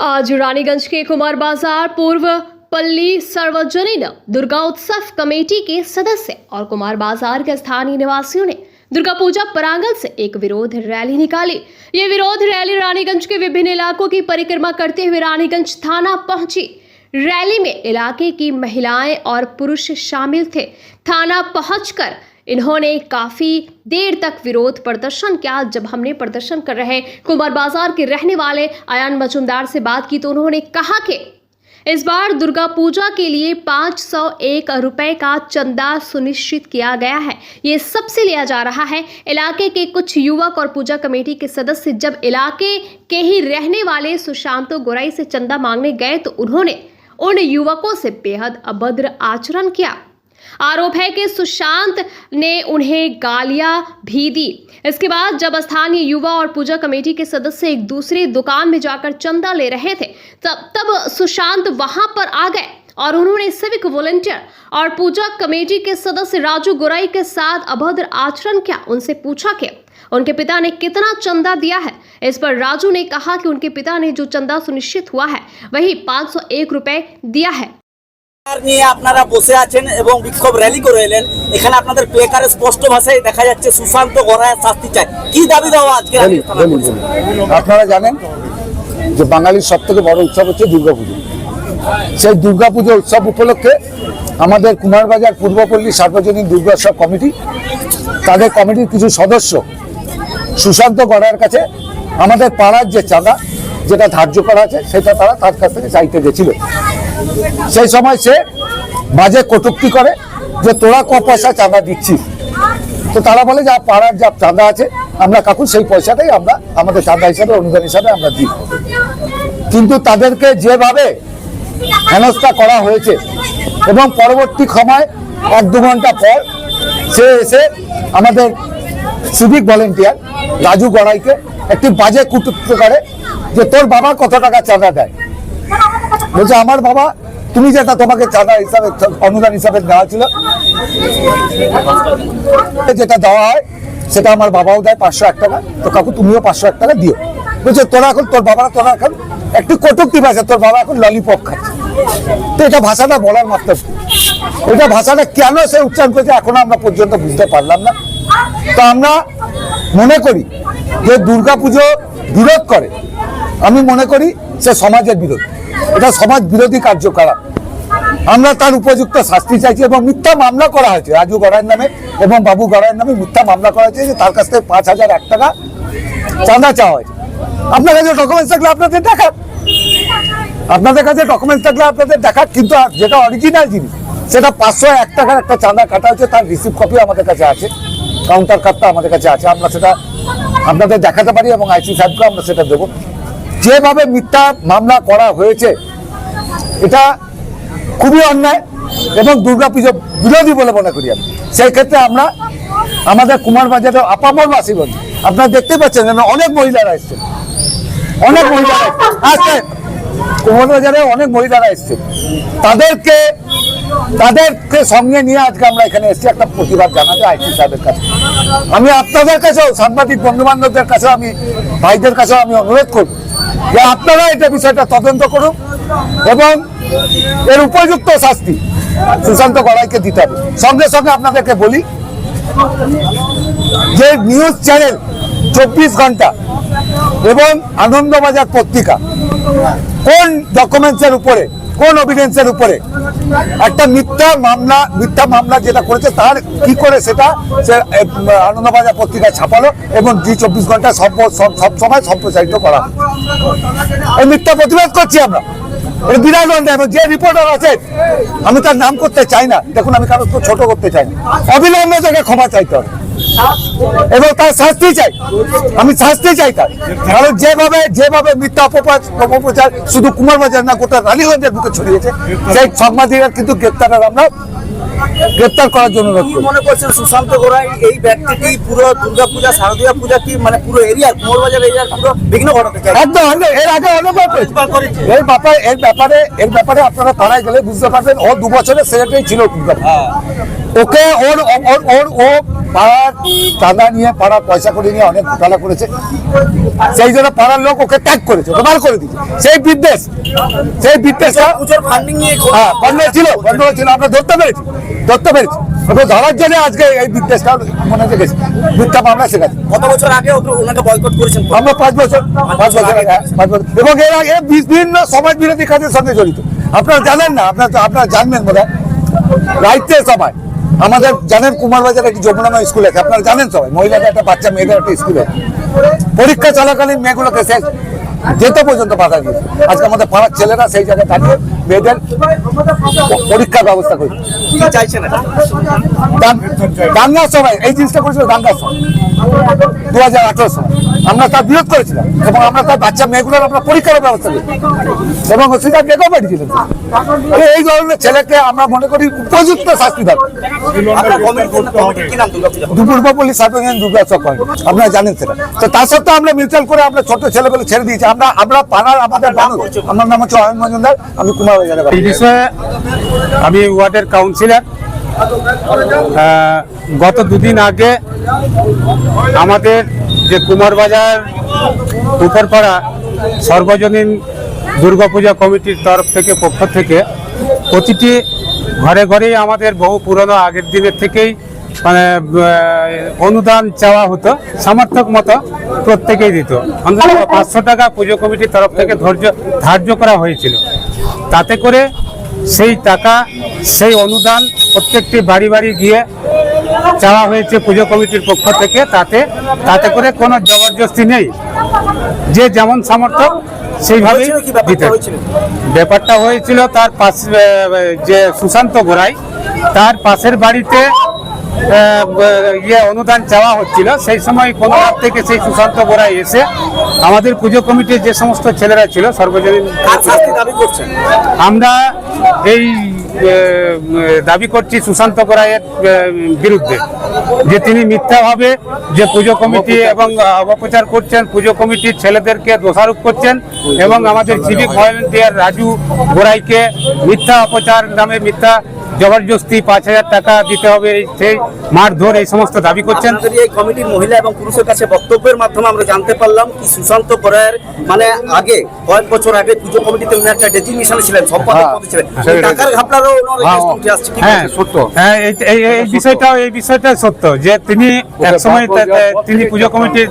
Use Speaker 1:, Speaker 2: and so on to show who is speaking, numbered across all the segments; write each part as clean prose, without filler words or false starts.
Speaker 1: आज रानीगंज के कुमार बाजार पूर्व पल्ली सार्वजनिक दुर्गा उत्सव कमेटी के सदस्य और कुमार बाजार के स्थानीय निवासियों ने दुर्गा पूजा प्रांगण से एक विरोध रैली निकाली। ये विरोध रैली रानीगंज के विभिन्न इलाकों की परिक्रमा करते हुए रानीगंज थाना पहुंची। रैली में इलाके की महिलाएं और पुरुष शामिल थे। थाना पहुंचकर इन्होंने काफी देर तक विरोध प्रदर्शन किया। जब हमने प्रदर्शन कर रहे कुमार बाजार के रहने वाले अयान मजूमदार से बात की तो उन्होंने कहा कि इस बार दुर्गा पूजा के लिए 501 रुपए का चंदा सुनिश्चित किया गया है। ये सबसे लिया जा रहा है। इलाके के कुछ युवक और पूजा कमेटी के सदस्य जब इलाके के ही रहने वाले सुशांतो गोराई से चंदा मांगने गए तो उन्होंने उन युवकों से बेहद अभद्र आचरण किया। आरोप है कि सुशांत ने उन्हें गालियां भी दी। इसके बाद जब स्थानीय युवा और पूजा कमेटी के सदस्य एक दूसरी दुकान में जाकर चंदा ले रहे थे तब सुशांत वहां पर आ गए और उन्होंने सिविक वॉलंटियर और पूजा कमेटी के सदस्य राजू गोराई के साथ अभद्र आचरण किया। उनसे पूछा कि उनके पिता ने कितना चंदा दिया है। इस पर राजू ने कहा कि उनके पिता ने जो चंदा सुनिश्चित हुआ है वही 501 रुपए दिया है।
Speaker 2: নিয়ে আপনারা বসে আছেন এবং বিক্ষোভ র্যালি করে এলেন। এখানে আপনাদের প্লেকারে স্পষ্ট ভাষায় দেখা যাচ্ছে সুশান্ত গোরায়ের শাস্তি চাই। কি দাবি দেওয়া আজকে?
Speaker 3: আপনারা জানেন যে বাঙালির সবথেকে বড় উৎসব হচ্ছে দুর্গাপুজো। সেই দুর্গাপুজো উৎসব উপলক্ষে আমাদের কুমারবাজার পূর্বপল্লী সার্বজনীন দুর্গোৎসব কমিটি তাদের কমিটির কিছু সদস্য সুশান্ত গোরায়ের কাছে আমাদের পাড়ার যে চাঁদা যেটা ধার্য করা আছে সেটা তারা তার কাছ থেকে চাইতে গেছিল। সেই সময় সে বাজে কটূক্তি করে যে তোরা ক পয়সা চাঁদা দিচ্ছিস। তো তারা বলে যে পাড়ার যা চাঁদা আছে আমরা কাকু সেই পয়সাটাই আমরা আমাদের চাঁদা হিসাবে অনুদান হিসাবে আমরা দিই। কিন্তু তাদেরকে যেভাবে হেনস্থা করা হয়েছে এবং পরবর্তী সময় 1-2 ঘন্টা পর সে এসে আমাদের সিভিক ভলেন্টিয়ার রাজু গোরাইকে একটি বাজে কটূক্তি করে যে তোর বাবা কত টাকা চাঁদা দেয়। বলছে আমার বাবা তুমি যেটা তোমাকে চাঁদা হিসাবে অনুদান হিসাবে দেওয়া ছিল যেটা দেওয়া হয় সেটা আমার বাবাও দেয় 501 টাকা। তো কাকু তুমিও 501 টাকা দিও। বলছে তোরা এখন তোর বাবারা তোরা এখন একটু কটূক্তি ভাষা তোর বাবা এখন ললিপপ খাচ্ছে। তো এটা ভাষাটা বলার মাত্র এটা ভাষাটা কেন সে উচ্চারণ করেছে এখনো আমরা পর্যন্ত বুঝতে পারলাম না। তো আমরা মনে করি যে দুর্গাপুজো বিরোধ করে আমি মনে করি সে সমাজের বিরোধ। এটা সমাজ বিরোধী কার্যকলাপ। আমরা তার উপযুক্ত শাস্তি চাইছি এবং মিথ্যা মামলা করা হয়েছে রাজু গোরাইয়ের নামে এবং বাবু গোরাইয়ের নামে মিথ্যা মামলা করা হয়েছে যে তার কাছ থেকে 5001 টাকা চাঁদা চাওয়া হয়েছে। আপনার কাছে ডকুমেন্টস থাকলে আপনাদের দেখান, আপনাদের কাছে ডকুমেন্টস থাকলে আপনাদের দেখান। কিন্তু যেটা অরিজিনাল জিনিস সেটা 501 টাকার একটা চাঁদা কাটা হয়েছে তার রিসিভ কপি আমাদের কাছে আছে, কাউন্টার কার্ডটা আমাদের কাছে আছে। আমরা সেটা আপনাদের দেখাতে পারি এবং আইসি সাহেবকে আমরা সেটা দেবো। যেভাবে মিথ্যা মামলা করা হয়েছে এটা খুবই অন্যায় এবং দুর্গাপুজো বিরোধী বলে মনে করি আমি। সেই ক্ষেত্রে আমরা আমাদের কুমারবাজারের আপামরবাসীগণ আপনারা দেখতে পাচ্ছেন অনেক মহিলারা এসছেন, অনেক মহিলারা আসছেন কুমারবাজারে অনেক মহিলারা এসছেন। তাদেরকে সঙ্গে নিয়ে আজকে আমরা এখানে এসেছি একটা প্রতিবাদ জানাতে আইসি সাহেবের কাছে। আমি আপনাদের কাছেও সাংবাদিক বন্ধু বান্ধবদের কাছেও আমি ভাইদের কাছেও আমি অনুরোধ করব যে আপনারা এটা বিষয়টা তদন্ত করুন এবং এর উপযুক্ত শাস্তি সুশান্ত গোরাইকে দিতে হবে। সঙ্গে সঙ্গে আপনাদেরকে বলি যে নিউজ চ্যানেল 24 ঘন্টা এবং আনন্দবাজার পত্রিকা কোন ডকুমেন্টসের উপরে কোন এভিডেন্সের উপরে একটা মিথ্যা মামলা যেটা করেছে তার কি করে সেটা আনন্দবাজার পত্রিকায় ছাপালো এবং 24 ঘন্টা সব সময় সম্প্রচারিত করা। এই মিথ্যা প্রতিবাদ করছি আমরা। বিরাট অন্যায়। যে রিপোর্টার আছে আমি তার নাম করতে চাই না, দেখুন আমি কারো ছোট করতে চাই না, অবিলম্বে তাকে ক্ষমা চাইতে হবে এবং তার শাস্তি চাই। আমি শাস্তি চাই তার, কারণ যেভাবে মিথ্যা অপপ্রচার শুধু কুমারবাজার না গোটা রানীগঞ্জের বুকে ছড়িয়েছে সেই সাংবাদিকরা কিন্তু গ্রেপ্তার করার জন্য
Speaker 2: মনে করছেন সুশান্ত গোরাই এই ব্যক্তিটি পুরো দুর্গাপূজা শারদীয়া পূজা কি মানে পুরো এরিয়া কুমারবাজার এরিয়ার পুরো বিঘ্ন ঘটাতে চায়।
Speaker 3: একদম এর আগে অনেকবার এর ব্যাপারে আপনারা পাড়ায় গেলে বুঝতে পারবেন ও 2 বছরের সেক্রেটারি ছিল দুর্গাপূজা। ওকে ওর ওর ওর ও পাড়ার চাঁদা নিয়ে পাড়ার পয়সা করে নিয়ে অনেক ঘোটালা করেছে, সেই জন্য পাড়ার লোক ওকে ত্যাগ করেছে, ওকে বার করে দিয়েছে। সেই বিদ্বেষটা
Speaker 2: পুজোর ফান্ডিং নিয়ে
Speaker 3: হ্যাঁ বন্ধ ছিল আমরা ধরতে পেরেছি ওকে ধরার জন্য আজকে এই বিদ্বেষটা মনে হচ্ছে গেছে, মিথ্যা মামলা শেখাচ্ছে।
Speaker 2: কত বছর আগে ওনাকে বয়কট করেছেন?
Speaker 3: আমরা 5 বছর আগে, 5 বছর, এবং এরা বিভিন্ন সমাজ বিরোধী কাজের সঙ্গে জড়িত। আপনারা জানেন না, আপনারা জানবেন বোধ হয়, রাইতের সময় আমাদের জানেন কুমারবাজার একটি যমুনাময় স্কুল আছে, আপনারা জানেন সবাই, মহিলাদের একটা বাচ্চা মেয়েদের একটা স্কুল আছে, পরীক্ষা চলাকালীন মেয়েগুলোকে শেষ যেতে পর্যন্ত বাধা দিয়েছে। আজকে আমাদের পাড়ার ছেলেরা সেই জায়গায় দাঁড়িয়ে মেয়েদের পরীক্ষার ব্যবস্থা করেছে।
Speaker 2: কি চাইছেন এটা?
Speaker 3: দাঙ্গার সময় এই জিনিসটা করেছিল, দাঙ্গার সময় 2018 সময় আমরা তার বিরোধ করেছিলাম, এবং আমরা তার বাচ্চা মেয়েগুলোর আমরা পরীক্ষার ব্যবস্থা করি, এবং সেটা ডেকেও পাঠিয়েছিলাম। এই ধরনের ছেলেকে আমরা মনে করি উপযুক্ত শাস্তি দেবে।
Speaker 2: আপনার কমিটির কি নাম?
Speaker 3: পূর্বপল্লী সার্বজনীন দুর্গোৎসব কমিটি, আপনারা জানেন সেটা। তো তার সত্ত্বেও আমরা মিউচুয়াল করে আমরা ছোট ছেলেগুলো ছেড়ে দিয়েছি। আমরা পাড়ার আমাদের মানুষ, আমার নাম হচ্ছে অয়ন মজুমদার, আমি কুমারবাজারে বাড়ি।
Speaker 4: এই বিষয়ে আমি ওয়ার্ডের কাউন্সিলর। গত দুদিন আগে আমাদের যে কুমারবাজার উপরপাড়া সর্বজনীন দুর্গাপূজা কমিটির পক্ষ থেকে প্রতিটি ঘরে ঘরেই আমাদের বহু পুরনো আগের দিনের থেকেই মানে অনুদান চাওয়া হতো, সামর্থ্য মতো প্রত্যেকেই দিত। অন্তত 500 টাকা পুজো কমিটির তরফ থেকে ধার্য করা হয়েছিল। তাতে করে সেই টাকা, সেই অনুদান প্রত্যেকটি বাড়ি বাড়ি গিয়ে চাওয়া হয়েছে পুজো কমিটির পক্ষ থেকে। তাতে করে কোনো জবরদস্তি নেই, যে যেমন সামর্থ্য সেইভাবেই দিতে। ব্যাপারটা হয়েছিল তার পাশে যে সুশান্ত গোড়াই, তার পাশের বাড়িতে অনুদান চাওয়া হচ্ছিল। সেই সময় কোনো রাত থেকে সেই সুশান্ত গোড়াই এসে আমাদের পুজো কমিটির যে সমস্ত ছেলেরা ছিল সর্বজনীন, আমরা এই দাবি করছি সুশান্ত গোড়াইয়ের বিরুদ্ধে, যে তিনি মিথ্যাভাবে যে পুজো কমিটি এবং অপপ্রচার করছেন, পুজো কমিটির ছেলেদেরকে দোষারোপ করছেন, এবং আমাদের সিভিক ভলেন্টিয়ার রাজু গোড়াইকে মিথ্যা অপচার নামে মিথ্যা জবরদস্তি 5000 টাকা দিতে হবে, সেই মারধর, এই সমস্ত দাবি করছেন।
Speaker 2: এই কমিটির মহিলা এবং পুরুষের কাছে বক্তব্যের মাধ্যমে আমরা জানতে পারলাম কি সুশান্ত গোড়াইয়ের মানে আগে কয়েক বছর আগে পুজো কমিটিতে উনি একটা ডেজিগনেশনে ছিলেন, সম্পাদক পদে ছিলেন। টাকার ঘাপলারও উঠে আসছে।
Speaker 4: হ্যাঁ সত্য, হ্যাঁ এই বিষয়টা সত্য যে তিনি একসময় তিনি পুজো কমিটির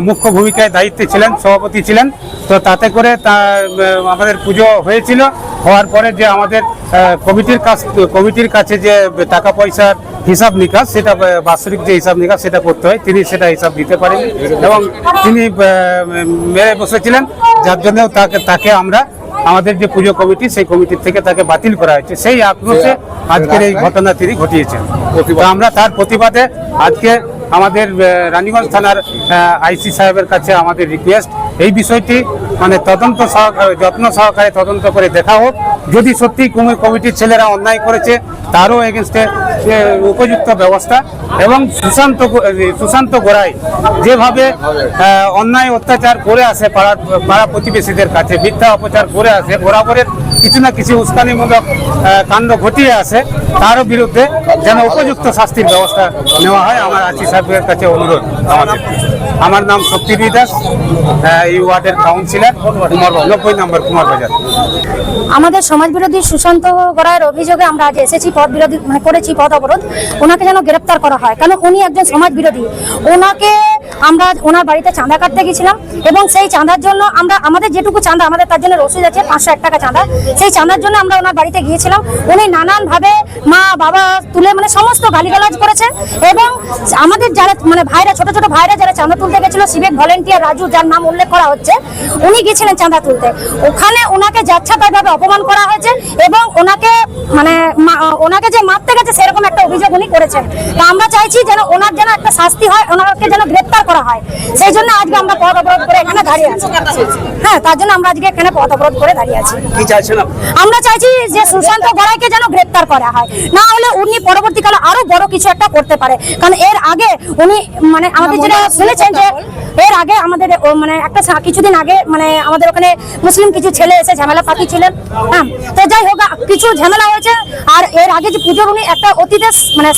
Speaker 4: মুখ্য ভূমিকায় দায়িত্বে ছিলেন, সভাপতি ছিলেন। তো তাতে করে আমাদের পুজো হয়েছিল, হওয়ার পরে যে আমাদের কমিটির কাছে যে টাকা পয়সার হিসাব নিকাশ, সেটা বাৎসরিক যে হিসাব নিকাশ সেটা করতে হয়, তিনি সেটা হিসাব দিতে পারেন, এবং তিনি মেরে বসেছিলেন, যার জন্য তাকে আমরা আমাদের যে পুজো কমিটি, সেই কমিটির থেকে তাকে বাতিল করা হয়েছে। সেই আক্রোশে আজকের এই ঘটনা তিনি ঘটিয়েছেন। তো আমরা তার প্রতিবাদে আজকে আমাদের রানীগঞ্জ থানার আইসি সাহেবের কাছে আমাদের রিকোয়েস্ট, এই বিষয়টি মানে যত্ন সহকারে তদন্ত করে দেখা হোক। যদি সত্যি কমিটির ছেলেরা অন্যায় করেছে, তারও এগেনস্টে উপযুক্ত ব্যবস্থা, এবং সুশান্ত গোড়াই যেভাবে অন্যায় অত্যাচার করে আসে পাড়া প্রতিবেশীদের কাছে, মিথ্যা অপচার করে আসে, বরাবরের কিছু না কিছু উস্কানিমূলক কাণ্ড ঘটিয়ে আসে, তারও বিরুদ্ধে যেন উপযুক্ত শাস্তির ব্যবস্থা নেওয়া হয়। আমার আইসি সাহেবের কাছে অনুরোধ। আমার নাম শক্তিবি দাস, এই ওয়ার্ডের কাউন্সিলর, 90 নম্বর কুমারবাজার।
Speaker 5: আমাদের সমাজ বিরোধী সুশান্ত গোড়াইয়ের অভিযোগে আমরা আজ এসেছি, পথ বিরোধী মানে করেছি পথ অবরোধ। ওনাকে যেন গ্রেপ্তার করা হয়, কারণ উনি একজন সমাজ বিরোধী। আমরা ওনার বাড়িতে চাঁদা কাটতে গেছিলাম, এবং সেই চাঁদার জন্য আমাদের যেটুকু চাঁদা, আমাদের তার জন্য রসিদ আছে 501 টাকা চাঁদা, সেই চাঁদার জন্য আমরা ওনার বাড়িতে গিয়েছিলাম। উনি নানানভাবে মা বাবা তুলে মানে সমস্ত গালিগালাজ করেছেন, এবং আমাদের যারা মানে ভাইরা, ছোট ছোট ভাইরা যারা চাঁদা তুলতে গেছিল, সিভিক ভলেন্টিয়ার রাজু, যার নাম উল্লেখ করা হচ্ছে, উনি গেছিলেন চাঁদা তুলতে। ওখানে ওনাকে যাচ্ছাতাইভাবে অপমান করা হয়েছে, এবং ওনাকে যে মারতে গেছে সেরকম একটা অভিযোগ উনি করেছেন। তা আমরা চাইছি যেন ওনার যেন একটা শাস্তি হয়, ওনাকে যেন গ্রেপ্তার করা হয়। সেই জন্য আজকে আমরা পথ অবরোধ করে এখানে দাঁড়িয়ে আছি। হ্যাঁ, তার জন্য আমরা আজকে এখানে পথ অবরোধ করে দাঁড়িয়ে আছি।
Speaker 2: কি চাইছেন?
Speaker 5: আমরা চাইছি যে সুশান্ত গড়াইকে যেন গ্রেপ্তার করা হয়, না হলে উনি পরবর্তীকালে আরো বড় কিছু একটা করতে পারে। কারণ এর আগে উনি মানে আমাদের যেটা শুনেছেন যে এর আগে আমাদের মানে একটা কিছুদিন আগে মানে আমাদের ওখানে মুসলিম কিছু ছেলে এসে ঝামেলা পাকিয়েছিলেন। হ্যাঁ, তো যাই হোক কিছু ঝামেলা হয়েছে। আর এর আগে যে পুজোর উনি একটা অতীতে মানে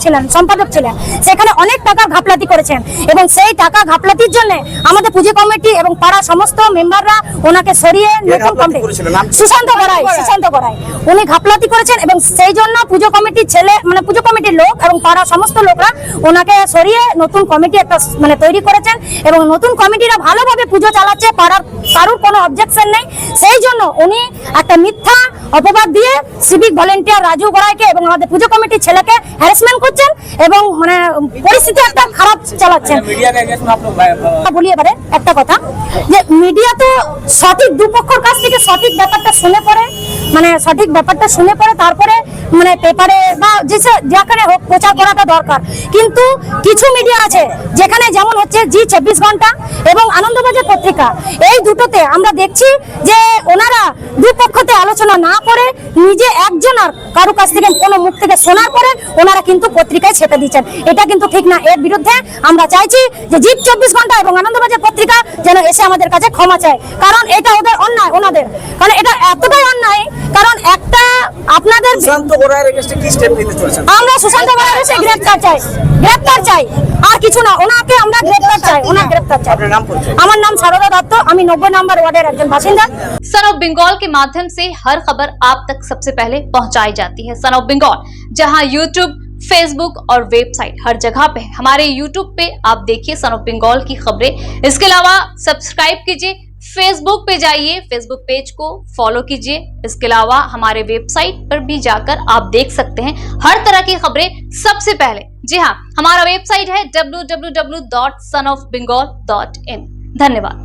Speaker 5: ছিলেন, সম্পাদক ছিলেন, সেখানে অনেক টাকা ঘাপলাতি করেছেন এবং সেই টাকা ঘাপলাতির জন্য আমাদের পুজো কমিটি এবং পাড়া সমস্ত মেম্বাররা ওনাকে সরিয়ে নতুন কমিটি সুশান্ত গড়াই উনি ঘাপলাতি করেছেন এবং সেই জন্য পুজো কমিটির ছেলে মানে পুজো কমিটির লোক এবং পাড়া সমস্ত লোকরা ওনাকে সরিয়ে নতুন কমিটি একটা মানে তৈরি করেছেন এবং নতুন কমিটিরা ভালোভাবে পুজো চালাচ্ছে, পাড়ার কারোর কোনো অবজেকশন নেই। সেই জন্য উনি একটা মিথ্যা অপবাদ দিয়ে সিভিক ভলেন্টিয়ার রাজু গড়াইকে এবং আমাদের পুজো কমিটির ছেলেকে হ্যারাসমেন্ট করছেন এবং মানে পরিস্থিতি একটা খারাপ চালাচ্ছেন। বলি এবারে একটা কথা যে মিডিয়া তো সঠিক দুপক্ষের কাছ থেকে সঠিক ব্যাপারটা শুনে পড়ে মানে সঠিক ব্যাপারটা শুনে পড়ে তারপরে মানে পেপারে বা যেখানে হোক প্রচার করাটা দরকার। কিন্তু কিছু মিডিয়া আছে যেখানে যেমন হচ্ছে জি 24 ঘন্টা এবং আনন্দবাজার পত্রিকা, এই দুটোতে আমরা দেখছি যে ওনারা দুপক্ষতে আলোচনা না করে নিজে একজন আর কারো কাছ থেকে কোনো মুখ থেকে শোনার পরে ওনারা কিন্তু পত্রিকায় ছেপে দিচ্ছেন। এটা কিন্তু ঠিক না। এর বিরুদ্ধে আমরা চাইছি যে জি 24 ঘন্টা এবং আনন্দবাজার পত্রিকা যেন এসে আমাদের কাছে ক্ষমা চায়, কারণ এটা ওদের অন্যায়, ওনাদের কারণ এটা এতটাই অন্যায়। কারণ একটা আপনাদের
Speaker 2: সুশান্ত গড়াইয়ের এগেইনস্টে কি স্টেপ নিতে চলেছেন?
Speaker 5: আমরা সুশান্ত গড়াইয়ের গ্রেফতার চাই, আর কিছু না, ওনাকে আমরা গ্রেফতার চাই, ওনার গ্রেফতার চাই।
Speaker 2: আপনার নাম পরিচয়?
Speaker 5: আমার নাম সারদা দত্ত, আমি 90 নম্বর ওয়ার্ডের একজন বাসিন্দা।
Speaker 6: सन ऑफ बंगाल के माध्यम से हर खबर आप तक सबसे पहले पहुंचाई जाती है। सन ऑफ बंगाल जहां यूट्यूब, फेसबुक और वेबसाइट हर जगह पे, हमारे यूट्यूब पे आप देखिए सन ऑफ बंगाल की खबरें। इसके अलावा सब्सक्राइब कीजिए, फेसबुक पे जाइए, फेसबुक पेज को फॉलो कीजिए। इसके अलावा हमारे वेबसाइट पर भी जाकर आप देख सकते हैं हर तरह की खबरें सबसे पहले। जी हाँ, हमारा वेबसाइट है www.sonofbengal.in। धन्यवाद।